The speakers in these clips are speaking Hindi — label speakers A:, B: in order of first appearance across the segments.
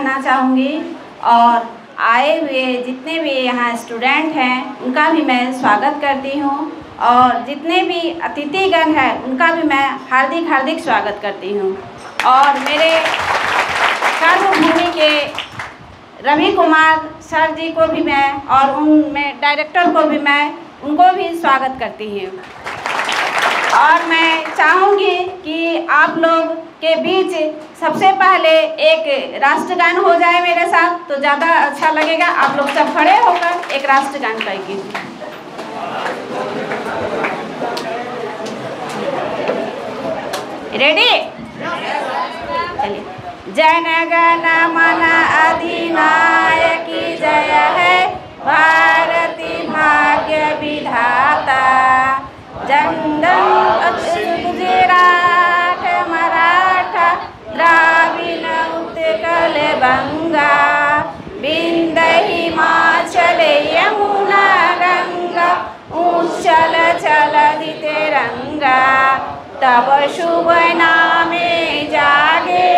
A: कहना चाहूँगी और आए हुए जितने भी यहाँ स्टूडेंट हैं उनका भी मैं स्वागत करती हूँ और जितने भी अतिथिगण हैं उनका भी मैं हार्दिक स्वागत करती हूँ। और मेरे कर्मभूमि के रवि कुमार सर जी को भी मैं और उनमें डायरेक्टर को भी मैं उनको भी स्वागत करती हूँ। और मैं चाहूँगी कि आप लोग के बीच सबसे पहले एक राष्ट्रगान हो जाए मेरे साथ तो ज़्यादा अच्छा लगेगा। आप लोग सब खड़े होकर एक राष्ट्रगान गाएंगे। रेडी? चलिए। जन गण मन अधिनायकी जय है भारती भाग्य विधाता जनधन गुजरात मराठा द्राविड़ उत्कल बंगा विंध्य हिमाचल यमुना गंगा उच्चल चलति तिरंगा तब शुभ नामे जागे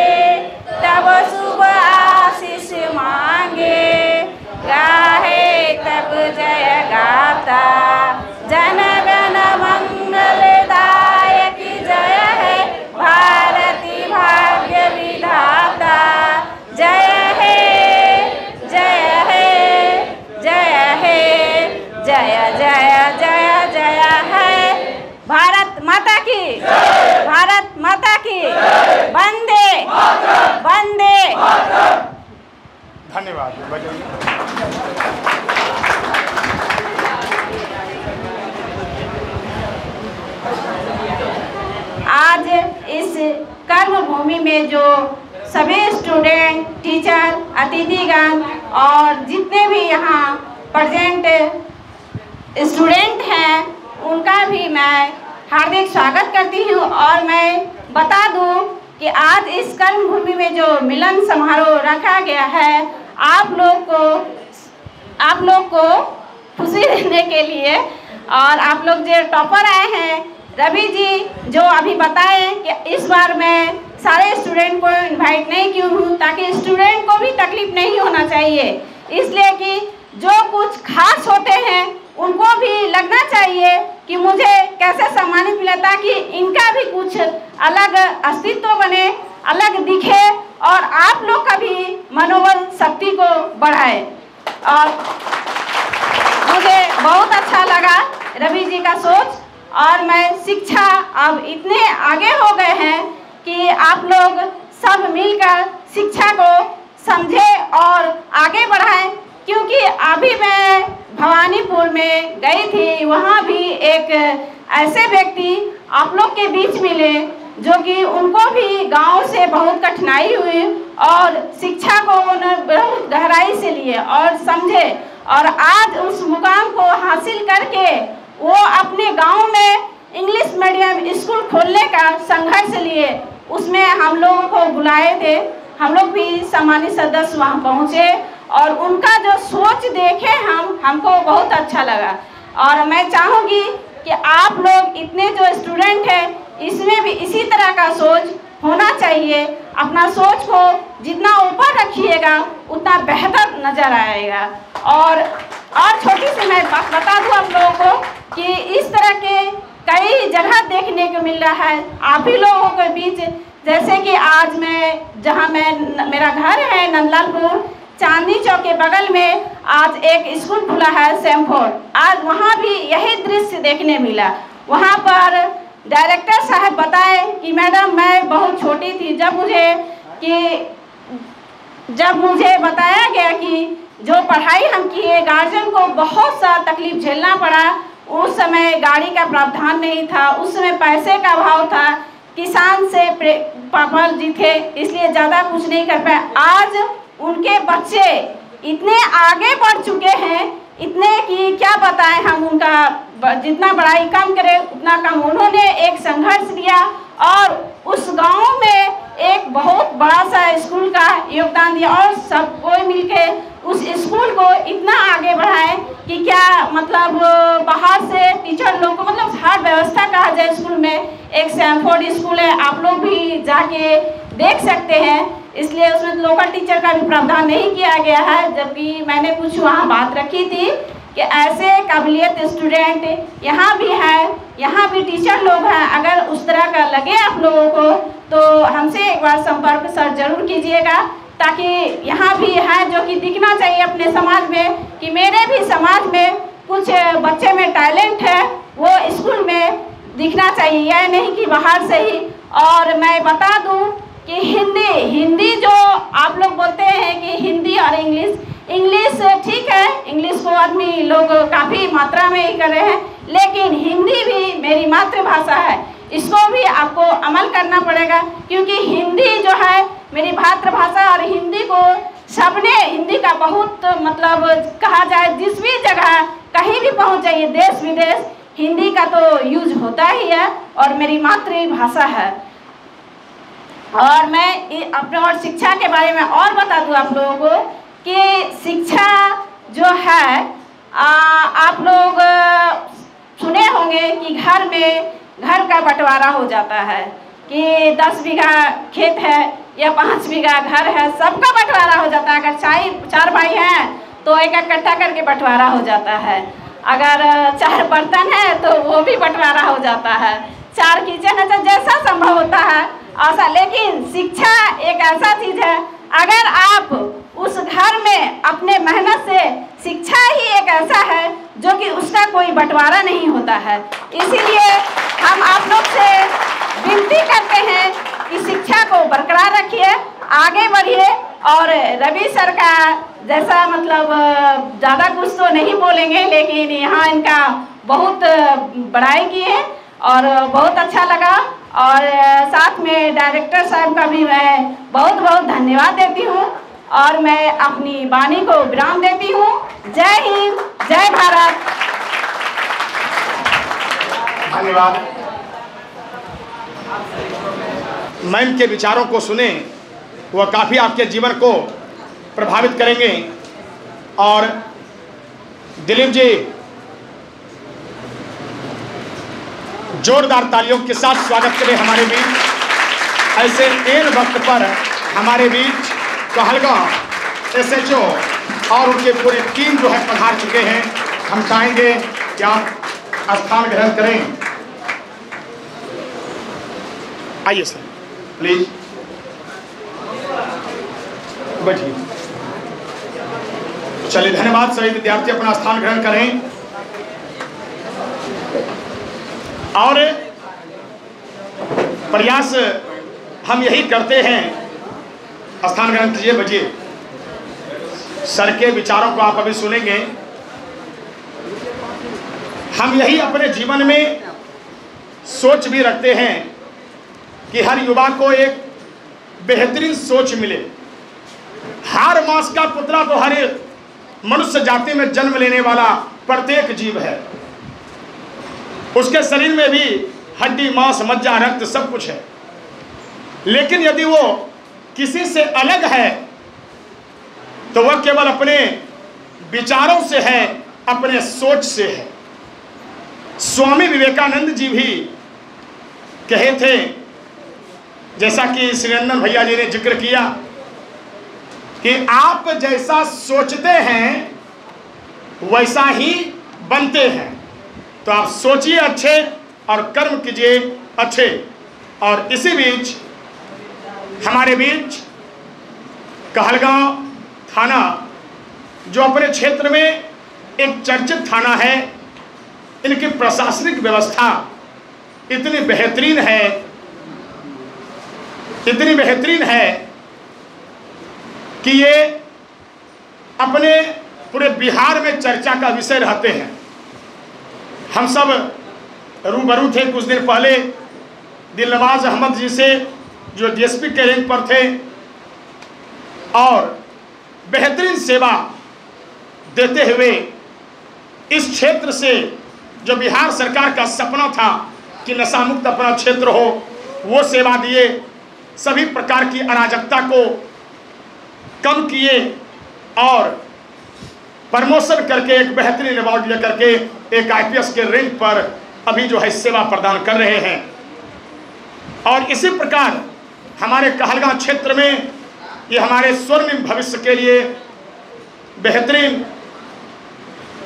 A: तब शुभ आशीष मांगे गाहे तब जय गाता जन गण मंगलदायक जय है भारती भाग्य विधाता जय है जय है जय है जय जय जय जय है भारत माता की भारत माता की वंदे वंदे।
B: धन्यवाद।
A: आज इस कर्मभूमि में जो सभी स्टूडेंट टीचर अतिथिगण और जितने भी यहाँ प्रेजेंट स्टूडेंट हैं उनका भी मैं हार्दिक स्वागत करती हूँ। और मैं बता दूँ कि आज इस कर्मभूमि में जो मिलन समारोह रखा गया है आप लोग को खुशी देने के लिए और आप लोग जो टॉपर आए हैं रवि जी जो अभी बताएं कि इस बार मैं सारे स्टूडेंट को इनवाइट नहीं की हूँ ताकि स्टूडेंट को भी तकलीफ नहीं होना चाहिए, इसलिए कि जो कुछ खास होते हैं उनको भी लगना चाहिए कि मुझे कैसे सम्मानित मिला ताकि इनका भी कुछ अलग अस्तित्व बने, अलग दिखे और आप लोग का भी मनोबल शक्ति को बढ़ाए। और मुझे बहुत अच्छा लगा रवि जी का सोच। और मैं शिक्षा अब इतने आगे हो गए हैं कि आप लोग सब मिलकर शिक्षा को समझें और आगे बढ़ाएं, क्योंकि अभी मैं भवानीपुर में गई थी, वहाँ भी एक ऐसे व्यक्ति आप लोग के बीच मिले जो कि उनको भी गांव से बहुत कठिनाई हुई और शिक्षा को उन्होंने बहुत गहराई से लिए और समझे और आज उस मुकाम को हासिल करके वो अपने गांव में इंग्लिश मीडियम स्कूल खोलने का संघर्ष लिए। उसमें हम लोगों को बुलाए थे, हम लोग भी सम्मानित सदस्य वहां पहुंचे और उनका जो सोच देखे हमको बहुत अच्छा लगा। और मैं चाहूँगी कि आप लोग इतने जो स्टूडेंट हैं इसमें भी इसी तरह का सोच होना चाहिए। अपना सोच को जितना ऊपर रखिएगा उतना बेहतर नज़र आएगा। और छोटी सी मैं बात बता दूँ आप लोगों को कि इस तरह के कई जगह देखने को मिल रहा है आप ही लोगों के बीच, जैसे कि आज जहाँ मेरा घर है नंदलालपुर चांदनी चौक के बगल में आज एक स्कूल खुला है सेमफोर्ड, आज वहाँ भी यही दृश्य देखने मिला। वहाँ पर डायरेक्टर साहब बताए कि मैडम मैं बहुत छोटी थी जब मुझे बताया गया कि जो पढ़ाई हम किए गार्जियन को बहुत सा तकलीफ झेलना पड़ा। उस समय गाड़ी का प्रावधान नहीं था, उस समय पैसे का अभाव था, किसान से पापा जी थे इसलिए ज़्यादा कुछ नहीं कर पाए। आज उनके बच्चे इतने आगे बढ़ चुके हैं, इतने कि क्या बताएं हम, उनका जितना पढ़ाई कम करे उतना कम। उन्होंने एक संघर्ष लिया और उस गांव में एक बहुत बड़ा सा स्कूल का योगदान दिया और सब कोई मिलके उस स्कूल को इतना आगे बढ़ाए कि क्या मतलब बाहर से टीचर लोग को मतलब हर व्यवस्था कहा जाए। स्कूल में एक सैमफोर्ड स्कूल है, आप लोग भी जाके देख सकते हैं, इसलिए उसमें लोकल टीचर का भी प्रावधान नहीं किया गया है। जबकि मैंने कुछ वहाँ बात रखी थी कि ऐसे काबिलियत स्टूडेंट यहाँ भी हैं, यहाँ भी टीचर लोग हैं। अगर उस तरह का लगे आप लोगों को तो हमसे एक बार संपर्क सर जरूर कीजिएगा, ताकि यहाँ भी है जो कि दिखना चाहिए अपने समाज में कि मेरे भी समाज में कुछ बच्चे में टैलेंट है, वो स्कूल में दिखना चाहिए, यह नहीं कि बाहर से ही। और मैं बता दूं कि हिंदी जो आप लोग बोलते हैं कि हिंदी और इंग्लिश ठीक है, इंग्लिश को आदमी लोग काफ़ी मात्रा में ही कर रहे हैं, लेकिन हिंदी भी मेरी मातृभाषा है, इसको भी आपको अमल करना पड़ेगा। क्योंकि हिंदी जो है मेरी मातृभाषा, और हिंदी को सबने, हिंदी का बहुत मतलब कहा जाए जिस भी जगह कहीं भी पहुंच जाइए, देश विदेश, हिंदी का तो यूज होता ही है और मेरी मातृभाषा है। और मैं अपने और शिक्षा के बारे में और बता दूं आप लोगों को कि शिक्षा जो है आप लोग सुने होंगे कि घर का बंटवारा हो जाता है कि 10 बीघा खेत है या 5 बीघा घर है, सबका बंटवारा हो जाता है। अगर 4 भाई हैं तो एक इकट्ठा करके बंटवारा हो जाता है। अगर 4 बर्तन है तो वो भी बंटवारा हो जाता है। 4 किचन है, जैसा संभव होता है ऐसा। लेकिन शिक्षा एक ऐसा चीज़ है, अगर आप उस घर में अपने मेहनत से, शिक्षा ही एक ऐसा है जो कि उसका कोई बंटवारा नहीं होता है। इसीलिए हम आप लोग से विनती करते हैं कि शिक्षा को बरकरार रखिए, आगे बढ़िए। और रवि सर का जैसा मतलब ज़्यादा कुछ तो नहीं बोलेंगे, लेकिन यहाँ इनका बहुत बड़ाई की है और बहुत अच्छा लगा। और साथ में डायरेक्टर साहब का भी मैं बहुत बहुत धन्यवाद देती हूँ और मैं अपनी वाणी को विराम देती हूँ। जय हिंद, जय भारत।
B: धन्यवाद। मैम के विचारों को सुने, वह काफ़ी आपके जीवन को प्रभावित करेंगे। और दिलीप जी, जोरदार तालियों के साथ स्वागत करें हमारे बीच। ऐसे एन वक्त पर हमारे बीच कहलगांव SHO और उनके पूरी टीम जो है पधार चुके हैं। हम चाहेंगे कि आप स्थान ग्रहण करें। आइए सर, प्लीज बैठिए। चलिए, धन्यवाद। सभी विद्यार्थी अपना स्थान ग्रहण करें और प्रयास हम यही करते हैं। स्थान ग्रहण कीजिए, बजिए। सर के विचारों को आप अभी सुनेंगे। हम यही अपने जीवन में सोच भी रखते हैं कि हर युवा को एक बेहतरीन सोच मिले। हर मांस का पुतला तो हर मनुष्य जाति में जन्म लेने वाला प्रत्येक जीव है। उसके शरीर में भी हड्डी, मांस, मज्जा, रक्त सब कुछ है। लेकिन यदि वो किसी से अलग है तो वह केवल अपने विचारों से है, अपने सोच से है। स्वामी विवेकानंद जी भी कहे थे, जैसा कि श्रीनंदन भैया जी ने जिक्र किया, कि आप जैसा सोचते हैं वैसा ही बनते हैं। तो आप सोचिए अच्छे और कर्म कीजिए अच्छे। और इसी बीच हमारे बीच कहलगांव थाना, जो अपने क्षेत्र में एक चर्चित थाना है, इनकी प्रशासनिक व्यवस्था इतनी बेहतरीन है कि ये अपने पूरे बिहार में चर्चा का विषय रहते हैं। हम सब रूबरू थे कुछ दिन पहले दिलनवाज अहमद जी से, जो DSP के रैंक पर थे और बेहतरीन सेवा देते हुए इस क्षेत्र से, जो बिहार सरकार का सपना था कि नशा मुक्त अपना क्षेत्र हो, वो सेवा दिए। सभी प्रकार की अराजकता को कम किए और प्रमोशन करके एक बेहतरीन अवार्ड लेकर के एक IPS के रैंक पर अभी जो है सेवा प्रदान कर रहे हैं। और इसी प्रकार हमारे कहलगांव क्षेत्र में ये हमारे स्वर्णिम भविष्य के लिए बेहतरीन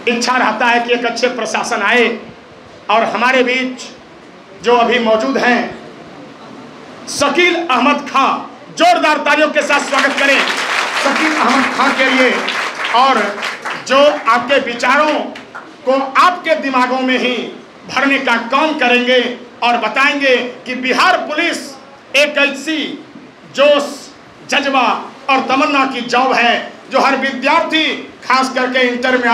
B: इच्छा रहता है कि एक अच्छे प्रशासन आए। और हमारे बीच जो अभी मौजूद हैं शकील अहमद खां, जोरदार तालियों के साथ स्वागत करें शकील अहमद खां के लिए, और जो आपके विचारों को आपके दिमागों में ही भरने का काम करेंगे और बताएंगे कि बिहार पुलिस एक ऐसी जोश, जज्बा और तमन्ना की जॉब है जो हर विद्यार्थी खास करके इंटर में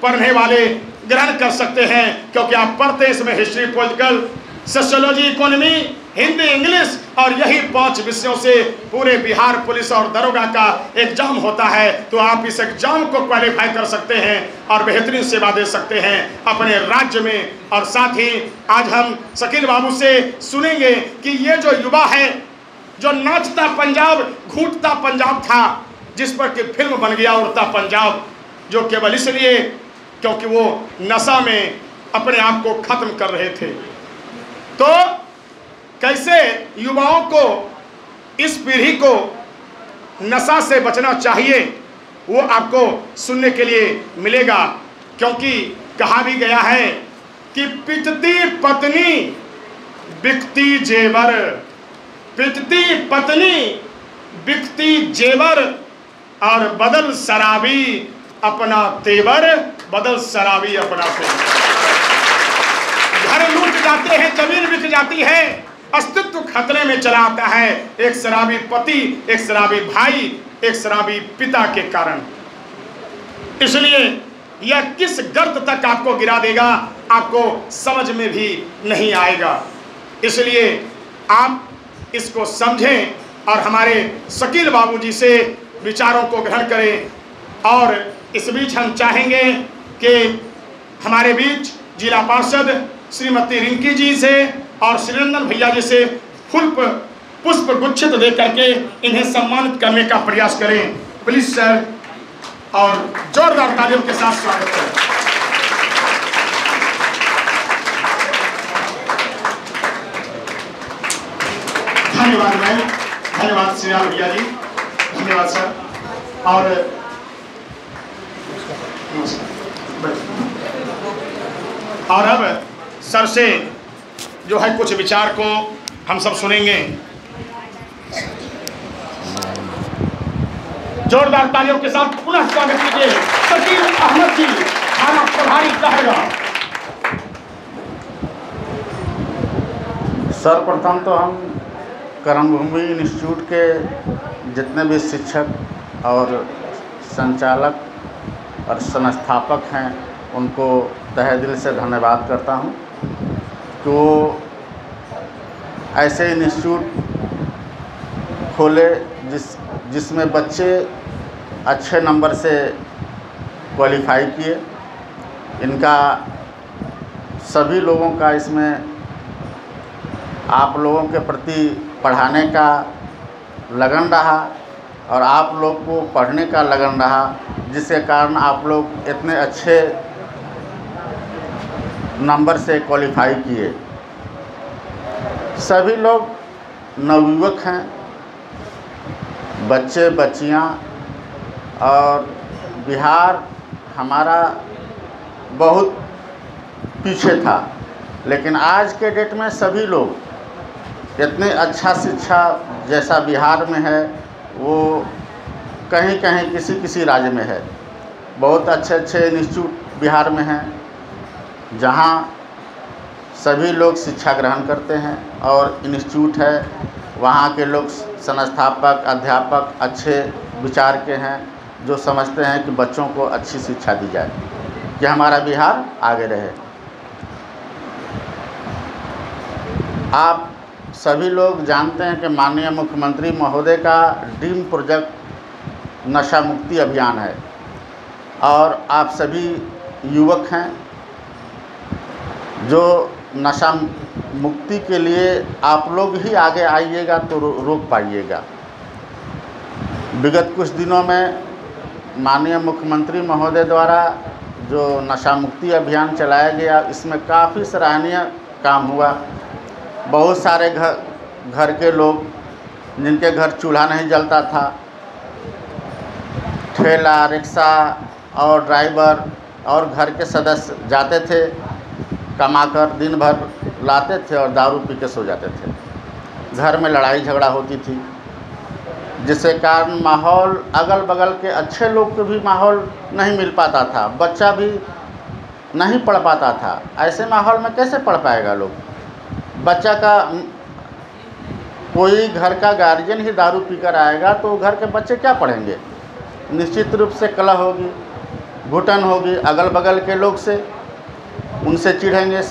B: पढ़ने वाले ग्रहण कर सकते हैं, क्योंकि आप पढ़ते हैं इसमें history, political, sociology, economy, Hindi, English और यही 5 विषयों से पूरे बिहार पुलिस और दरोगा का एग्जाम होता है। तो आप इस एग्जाम को क्वालिफाई कर सकते हैं और बेहतरीन सेवा दे सकते हैं अपने राज्य में। और साथ ही आज हम शकील बाबू से सुनेंगे कि ये जो युवा है जो नाचता पंजाब घूटता पंजाब था, जिस पर कि फिल्म बन गया उड़ता पंजाब, जो केवल इसलिए क्योंकि वो नशा में अपने आप को खत्म कर रहे थे। तो कैसे युवाओं को, इस पीढ़ी को नशा से बचना चाहिए वो आपको सुनने के लिए मिलेगा, क्योंकि कहा भी गया है कि पिटती पत्नी बिकती जेवर, पिटती पत्नी बिकती जेवर और बदल शराबी अपना तेवर, बदल शराबी अपना तेवर। घर लूट जाते हैं, जमीन बिक जाती है, अस्तित्व खतरे में चला आता है एक शराबी पति, एक शराबी भाई, एक शराबी पिता के कारण। इसलिए यह किस गर्त तक आपको गिरा देगा आपको समझ में भी नहीं आएगा। इसलिए आप इसको समझें और हमारे शकील बाबूजी से विचारों को ग्रहण करें। और इस बीच हम चाहेंगे कि हमारे बीच जिला पार्षद श्रीमती रिंकी जी से और श्रीनंदन भैया जी से पुष्प गुच्छित दे करके इन्हें सम्मानित करने का प्रयास करें। प्लीज सर, और जोरदार तालियों के साथ स्वागत करें। धन्यवाद मैम, धन्यवाद श्रीराम भैया जी, धन्यवाद सर। और अब सर से जो है कुछ विचार को हम सब सुनेंगे। जोरदार तालियों के साथ पुनः स्वागत कीजिए शकील अहमद जी, थाना प्रभारी कहलगांव।
C: सर्वप्रथम तो हम कर्मभूमि इंस्टीट्यूट के जितने भी शिक्षक और संचालक और संस्थापक हैं उनको तहे दिल से धन्यवाद करता हूं कि वो ऐसे इंस्टीट्यूट खोले जिसमें बच्चे अच्छे नंबर से क्वालिफाई किए। इनका सभी लोगों का इसमें आप लोगों के प्रति पढ़ाने का लगन रहा और आप लोग को पढ़ने का लगन रहा, जिसके कारण आप लोग इतने अच्छे नंबर से क्वालिफाई किए। सभी लोग नवयुवक हैं, बच्चे बच्चियां, और बिहार हमारा बहुत पीछे था, लेकिन आज के डेट में सभी लोग इतने अच्छा शिक्षा जैसा बिहार में है वो कहीं कहीं किसी राज्य में है। बहुत अच्छे अच्छे इंस्टीट्यूट बिहार में हैं जहां सभी लोग शिक्षा ग्रहण करते हैं, और इंस्टीट्यूट है वहाँ के लोग संस्थापक अध्यापक अच्छे विचार के हैं जो समझते हैं कि बच्चों को अच्छी शिक्षा दी जाए कि हमारा बिहार आगे रहे। आप सभी लोग जानते हैं कि माननीय मुख्यमंत्री महोदय का ड्रीम प्रोजेक्ट नशा मुक्ति अभियान है, और आप सभी युवक हैं जो नशा मुक्ति के लिए आप लोग ही आगे आइएगा तो रोक पाइएगा। विगत कुछ दिनों में माननीय मुख्यमंत्री महोदय द्वारा जो नशा मुक्ति अभियान चलाया गया, इसमें काफ़ी सराहनीय काम हुआ। बहुत सारे घर के लोग जिनके घर चूल्हा नहीं जलता था, ठेला, रिक्शा और ड्राइवर और घर के सदस्य जाते थे, कमाकर दिन भर लाते थे और दारू पी के सो जाते थे। घर में लड़ाई झगड़ा होती थी, जिसके कारण माहौल, अगल बगल के अच्छे लोग को भी माहौल नहीं मिल पाता था, बच्चा भी नहीं पढ़ पाता था। ऐसे माहौल में कैसे पढ़ पाएगा लोग? बच्चा का कोई घर का गार्जियन ही दारू पीकर आएगा तो घर के बच्चे क्या पढ़ेंगे? निश्चित रूप से कलह होगी, घुटन होगी अगल बगल के लोग से, उनसे चिढ़ेंगे,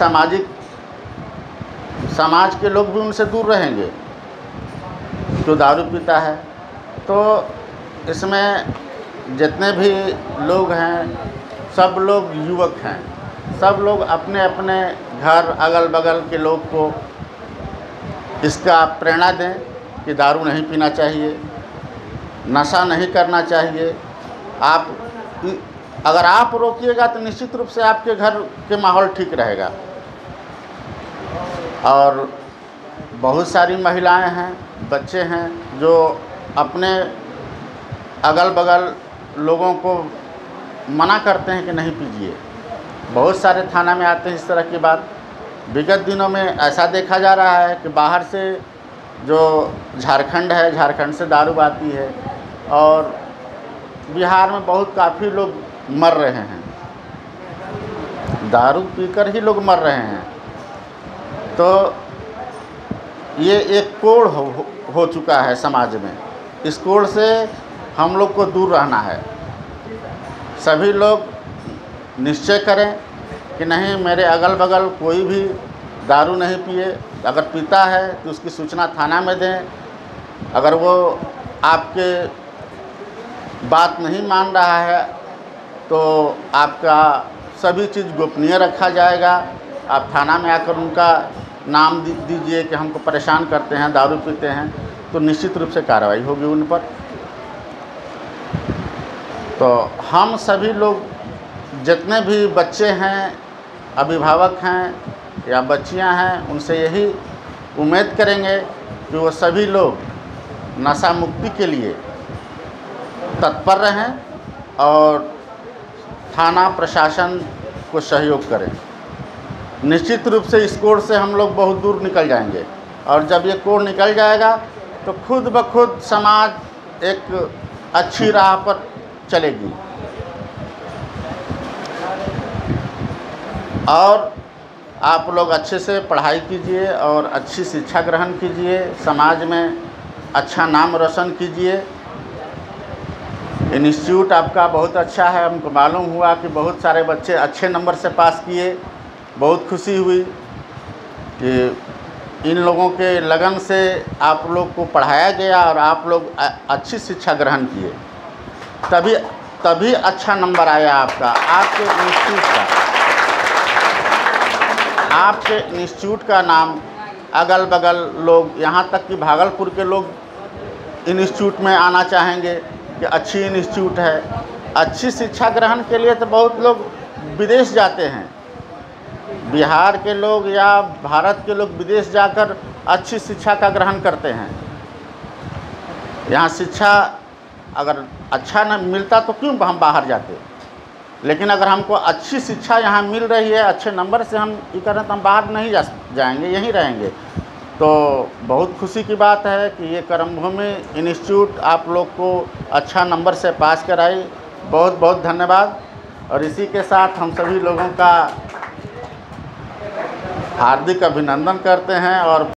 C: समाज के लोग भी उनसे दूर रहेंगे जो दारू पीता है। तो इसमें जितने भी लोग हैं सब लोग युवक हैं, सब लोग अपने अपने घर अगल बगल के लोग को इसका प्रेरणा दें कि दारू नहीं पीना चाहिए, नशा नहीं करना चाहिए। अगर आप रोकिएगा तो निश्चित रूप से आपके घर के माहौल ठीक रहेगा। और बहुत सारी महिलाएं हैं, बच्चे हैं जो अपने अगल बगल लोगों को मना करते हैं कि नहीं पीजिए। बहुत सारे थाना में आते हैं इस तरह की बात। विगत दिनों में ऐसा देखा जा रहा है कि बाहर से जो झारखंड है, झारखंड से दारू आती है और बिहार में बहुत काफ़ी लोग मर रहे हैं, दारू पीकर ही लोग मर रहे हैं। तो ये एक कोड़ हो चुका है समाज में। इस कोड़ से हम लोग को दूर रहना है। सभी लोग निश्चय करें कि नहीं, मेरे अगल बगल कोई भी दारू नहीं पिए। अगर पीता है तो उसकी सूचना थाना में दें। अगर वो आपके बात नहीं मान रहा है तो आपका सभी चीज़ गोपनीय रखा जाएगा। आप थाना में आकर उनका नाम दीजिए कि हमको परेशान करते हैं, दारू पीते हैं, तो निश्चित रूप से कार्रवाई होगी उन पर। तो हम सभी लोग जितने भी बच्चे हैं, अभिभावक हैं या बच्चियां हैं, उनसे यही उम्मीद करेंगे कि वो सभी लोग नशा मुक्ति के लिए तत्पर रहें और थाना प्रशासन को सहयोग करें। निश्चित रूप से इस कोड़ से हम लोग बहुत दूर निकल जाएंगे और जब ये कोड़ निकल जाएगा तो खुद ब खुद समाज एक अच्छी राह पर चलेगी। और आप लोग अच्छे से पढ़ाई कीजिए और अच्छी शिक्षा ग्रहण कीजिए, समाज में अच्छा नाम रोशन कीजिए। इंस्टीट्यूट आपका बहुत अच्छा है। हमको मालूम हुआ कि बहुत सारे बच्चे अच्छे नंबर से पास किए। बहुत खुशी हुई कि इन लोगों के लगन से आप लोग को पढ़ाया गया और आप लोग अच्छी शिक्षा ग्रहण किए, तभी अच्छा नंबर आया आपका। आपके इंस्टीट्यूट का नाम अगल बगल लोग, यहाँ तक कि भागलपुर के लोग इंस्टीट्यूट में आना चाहेंगे कि अच्छी इंस्टीट्यूट है। अच्छी शिक्षा ग्रहण के लिए तो बहुत लोग विदेश जाते हैं। बिहार के लोग या भारत के लोग विदेश जाकर अच्छी शिक्षा का ग्रहण करते हैं। यहाँ शिक्षा अगर अच्छा न मिलता तो क्यों हम बाहर जाते? लेकिन अगर हमको अच्छी शिक्षा यहाँ मिल रही है, अच्छे नंबर से हम ये करें तो हम बाहर नहीं जाएंगे, यहीं रहेंगे। तो बहुत खुशी की बात है कि ये कर्मभूमि इंस्टीट्यूट आप लोग को अच्छा नंबर से पास कराई। बहुत बहुत धन्यवाद। और इसी के साथ हम सभी लोगों का हार्दिक अभिनंदन करते हैं और